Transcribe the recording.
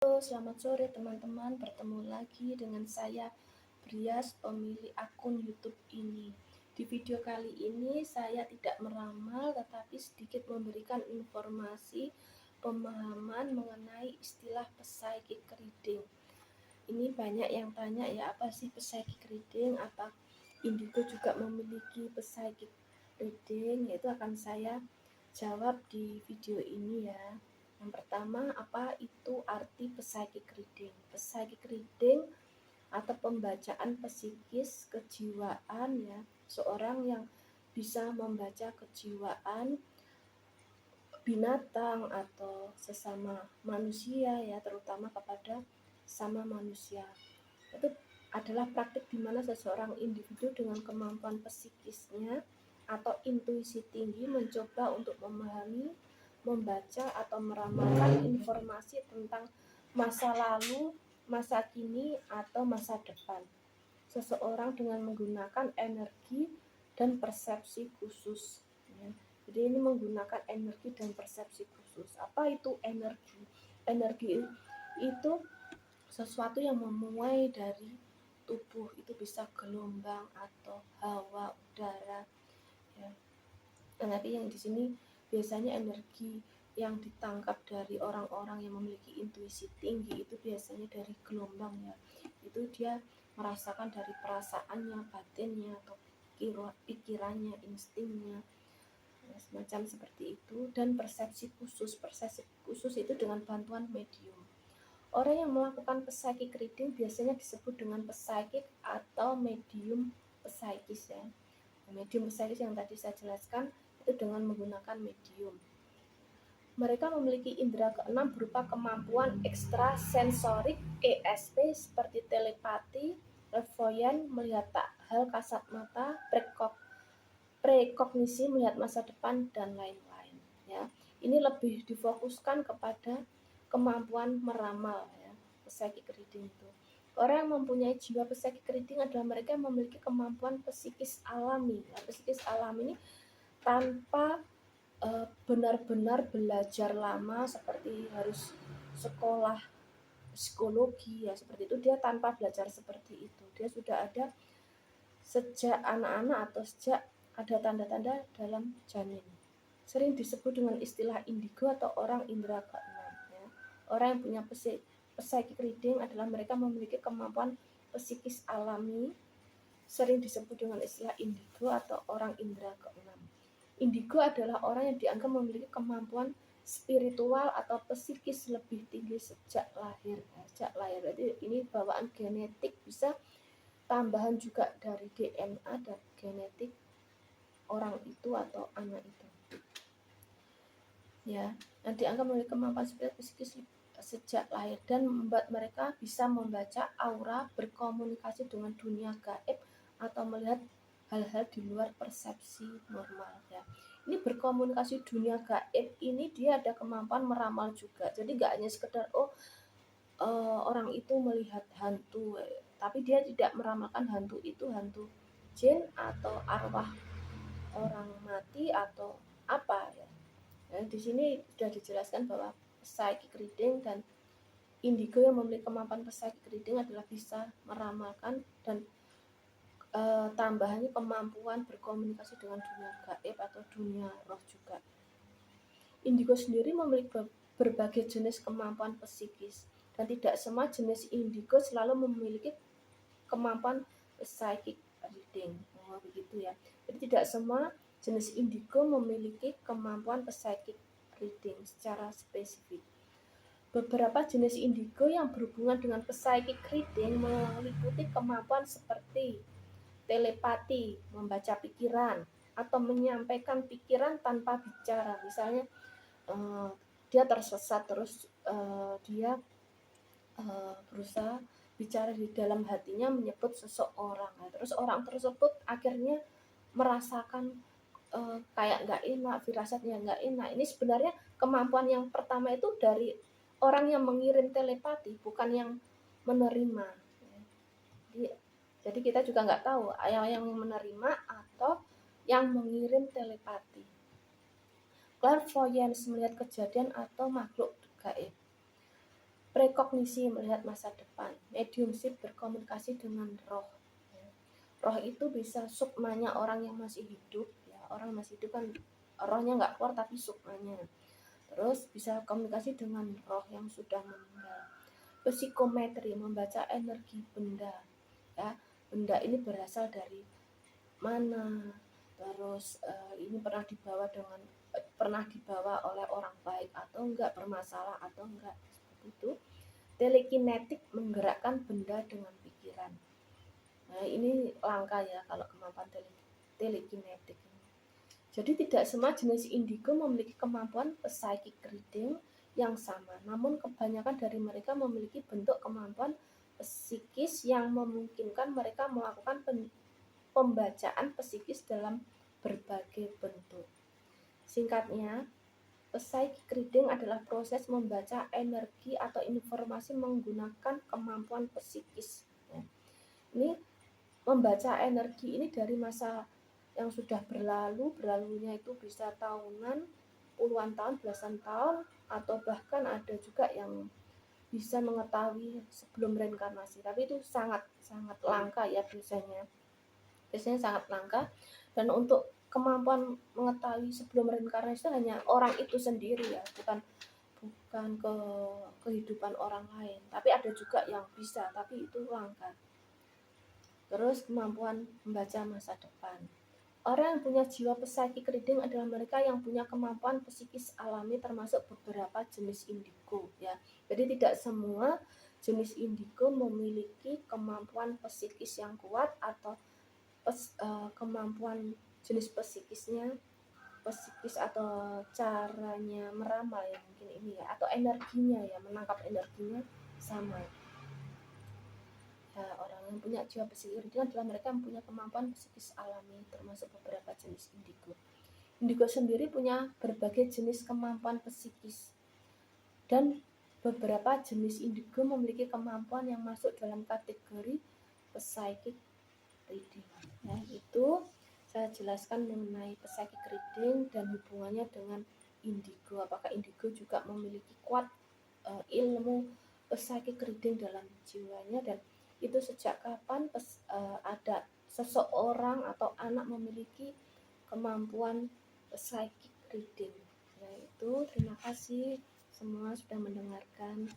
Halo, selamat sore teman-teman. Bertemu lagi dengan saya, Brias, pemilik akun YouTube ini. Di video kali ini saya tidak meramal, tetapi sedikit memberikan informasi pemahaman mengenai istilah psychic reading. Ini banyak yang tanya ya, apa sih psychic reading? Apa indigo juga memiliki psychic reading? Itu akan saya jawab di video ini ya. Yang pertama, apa itu arti psychic reading? Psychic reading atau pembacaan psikis kejiwaan ya, seorang yang bisa membaca kejiwaan binatang atau sesama manusia ya, terutama kepada sama manusia. Itu adalah praktik di mana seseorang individu dengan kemampuan psikisnya atau intuisi tinggi mencoba untuk memahami, membaca atau meramalkan informasi tentang masa lalu, masa kini atau masa depan seseorang dengan menggunakan energi dan persepsi khusus ya. Jadi ini menggunakan energi dan persepsi khusus. Apa itu energi? Energi itu sesuatu yang memuai dari tubuh, itu bisa gelombang atau hawa, udara ya. Tapi yang di sini biasanya energi yang ditangkap dari orang-orang yang memiliki intuisi tinggi itu biasanya dari gelombang ya. Itu dia merasakan dari perasaannya, batinnya atau pikirannya, instingnya, semacam seperti itu. Dan persepsi khusus itu dengan bantuan medium. Orang yang melakukan psychic reading biasanya disebut dengan psychic atau medium psychis ya. Medium psychis yang tadi saya jelaskan itu dengan menggunakan medium. Mereka memiliki indera keenam berupa kemampuan ekstrasensorik ESP seperti telepati, clairvoyant, melihat hal kasat mata, prekognisi, melihat masa depan, dan lain-lain ya. Ini lebih difokuskan kepada kemampuan meramal ya, psychic reading itu. Orang yang mempunyai jiwa psychic reading adalah mereka yang memiliki kemampuan psikis alami. Nah, psikis alami ini tanpa benar-benar belajar lama seperti harus sekolah psikologi ya, seperti itu. Dia tanpa belajar seperti itu, dia sudah ada sejak anak-anak atau sejak ada tanda-tanda dalam janin. Sering disebut dengan istilah indigo atau orang indera keenam ya. Orang yang punya psychic reading adalah mereka memiliki kemampuan psikis alami, sering disebut dengan istilah indigo atau orang indera keenam. Indigo adalah orang yang dianggap memiliki kemampuan spiritual atau psikis lebih tinggi sejak lahir. Sejak lahir, jadi ini bawaan genetik, bisa tambahan juga dari DNA dan genetik orang itu atau anak itu. Ya, yang dianggap memiliki kemampuan psikis sejak lahir dan membuat mereka bisa membaca aura, berkomunikasi dengan dunia gaib atau melihat hal-hal di luar persepsi normal ya. Ini berkomunikasi dunia gaib ini dia ada kemampuan meramal juga. Jadi nggak hanya sekedar orang itu melihat hantu, tapi dia tidak meramalkan hantu itu hantu jin atau arwah orang mati atau apa ya. Nah, di sini sudah dijelaskan bahwa psychic reading dan indigo yang memiliki kemampuan psychic reading adalah bisa meramalkan dan tambahannya kemampuan berkomunikasi dengan dunia gaib atau dunia roh juga. Indigo sendiri memiliki berbagai jenis kemampuan psikis dan tidak semua jenis indigo selalu memiliki kemampuan psychic reading. Begitu ya. Jadi tidak semua jenis indigo memiliki kemampuan psychic reading secara spesifik. Beberapa jenis indigo yang berhubungan dengan psychic reading meliputi kemampuan seperti telepati, membaca pikiran, atau menyampaikan pikiran tanpa bicara. Misalnya dia tersesat terus dia berusaha bicara di dalam hatinya menyebut seseorang. Nah, terus orang tersebut akhirnya merasakan kayak nggak enak, firasatnya nggak enak. Ini sebenarnya kemampuan yang pertama itu dari orang yang mengirim telepati, bukan yang menerima. Jadi kita juga nggak tahu yang menerima atau yang mengirim telepati. Clairvoyance, melihat kejadian atau makhluk gaib. Prekognisi melihat masa depan, mediumship berkomunikasi dengan roh. Roh itu bisa sukmanya orang yang masih hidup, ya orang masih hidup kan rohnya nggak keluar tapi sukmanya. Terus bisa komunikasi dengan roh yang sudah meninggal. Psikometri membaca energi benda, ya benda ini berasal dari mana, terus ini pernah dibawa oleh orang baik atau enggak, bermasalah atau enggak, seperti itu. Telekinetik menggerakkan benda dengan pikiran. Nah ini langka ya kalau kemampuan telekinetik. Jadi tidak semua jenis indigo memiliki kemampuan psychic reading yang sama, namun kebanyakan dari mereka memiliki bentuk kemampuan psikis yang memungkinkan mereka melakukan pembacaan psikis dalam berbagai bentuk. Singkatnya, psychic reading adalah proses membaca energi atau informasi menggunakan kemampuan psikis. Ini membaca energi ini dari masa yang sudah berlalunya itu bisa tahunan, puluhan tahun, belasan tahun, atau bahkan ada juga yang bisa mengetahui sebelum reinkarnasi. Tapi itu sangat langka ya biasanya sangat langka. Dan untuk kemampuan mengetahui sebelum reinkarnasi itu hanya orang itu sendiri ya, bukan ke kehidupan orang lain. Tapi ada juga yang bisa, tapi itu langka. Terus kemampuan membaca masa depan. Orang yang punya jiwa psychic reading adalah mereka yang punya kemampuan psikis alami termasuk beberapa jenis indigo ya. Jadi tidak semua jenis indigo memiliki kemampuan psikis yang kuat atau kemampuan jenis psikis atau caranya meramal ya mungkin ini ya, atau energinya ya, menangkap energinya sama. Ya, orang yang punya jiwa psikis itu adalah mereka yang punya kemampuan psikis alami termasuk beberapa jenis indigo. Indigo sendiri punya berbagai jenis kemampuan psikis dan beberapa jenis indigo memiliki kemampuan yang masuk dalam kategori psychic reading. Ya, itu saya jelaskan mengenai psychic reading dan hubungannya dengan indigo. Apakah indigo juga memiliki kuat ilmu psychic reading dalam jiwanya, dan itu sejak kapan ada seseorang atau anak memiliki kemampuan psychic reading. Nah, itu terima kasih semua sudah mendengarkan.